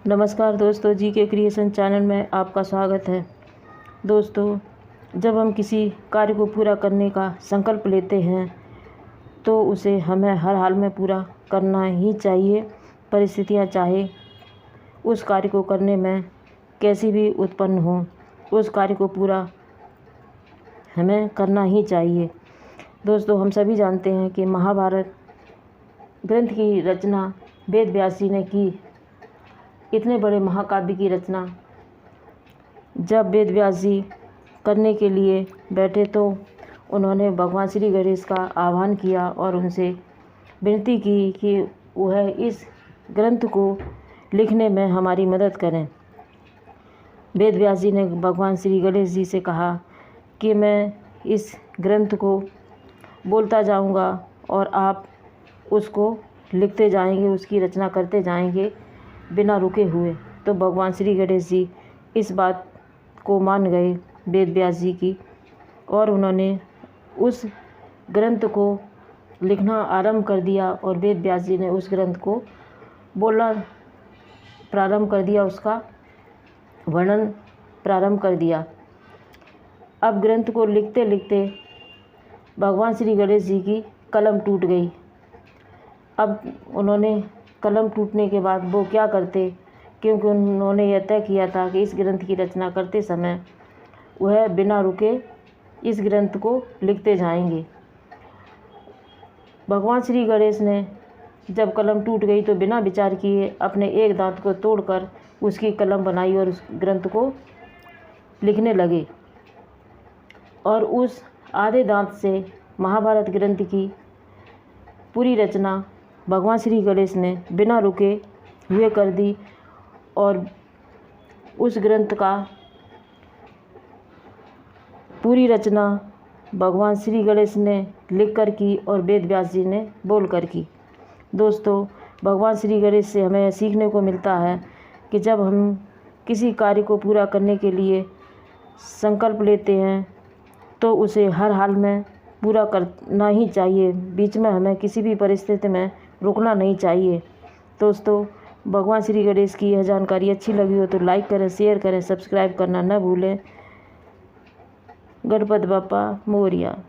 नमस्कार दोस्तों, जी के क्रिएशन चैनल में आपका स्वागत है। दोस्तों, जब हम किसी कार्य को पूरा करने का संकल्प लेते हैं तो उसे हमें हर हाल में पूरा करना ही चाहिए। परिस्थितियां चाहे उस कार्य को करने में कैसी भी उत्पन्न हो, उस कार्य को पूरा हमें करना ही चाहिए। दोस्तों, हम सभी जानते हैं कि महाभारत ग्रंथ की रचना वेद व्यास जी ने की। इतने बड़े महाकाव्य की रचना जब वेद व्यास जी करने के लिए बैठे तो उन्होंने भगवान श्री गणेश का आह्वान किया और उनसे विनती की कि वह इस ग्रंथ को लिखने में हमारी मदद करें। वेद व्यास जी ने भगवान श्री गणेश जी से कहा कि मैं इस ग्रंथ को बोलता जाऊंगा और आप उसको लिखते जाएंगे, उसकी रचना करते जाएंगे बिना रुके हुए। तो भगवान श्री गणेश जी इस बात को मान गए वेद व्यास जी की, और उन्होंने उस ग्रंथ को लिखना आरंभ कर दिया और वेद व्यास जी ने उस ग्रंथ को बोलना प्रारंभ कर दिया, उसका वर्णन प्रारंभ कर दिया। अब ग्रंथ को लिखते लिखते भगवान श्री गणेश जी की कलम टूट गई। अब उन्होंने कलम टूटने के बाद वो क्या करते, क्योंकि उन्होंने यह तय किया था कि इस ग्रंथ की रचना करते समय वह बिना रुके इस ग्रंथ को लिखते जाएंगे। भगवान श्री गणेश ने जब कलम टूट गई तो बिना विचार किए अपने एक दांत को तोड़कर उसकी कलम बनाई और उस ग्रंथ को लिखने लगे, और उस आधे दांत से महाभारत ग्रंथ की पूरी रचना भगवान श्री गणेश ने बिना रुके हुए कर दी। और उस ग्रंथ का पूरी रचना भगवान श्री गणेश ने लिख कर की और वेद व्यास जी ने बोल कर की। दोस्तों, भगवान श्री गणेश से हमें सीखने को मिलता है कि जब हम किसी कार्य को पूरा करने के लिए संकल्प लेते हैं तो उसे हर हाल में पूरा करना ही चाहिए। बीच में हमें किसी भी परिस्थिति में रुकना नहीं चाहिए। दोस्तों, भगवान श्री गणेश की यह जानकारी अच्छी लगी हो तो लाइक करें, शेयर करें, सब्सक्राइब करना न भूलें। गणपति बप्पा मोरया।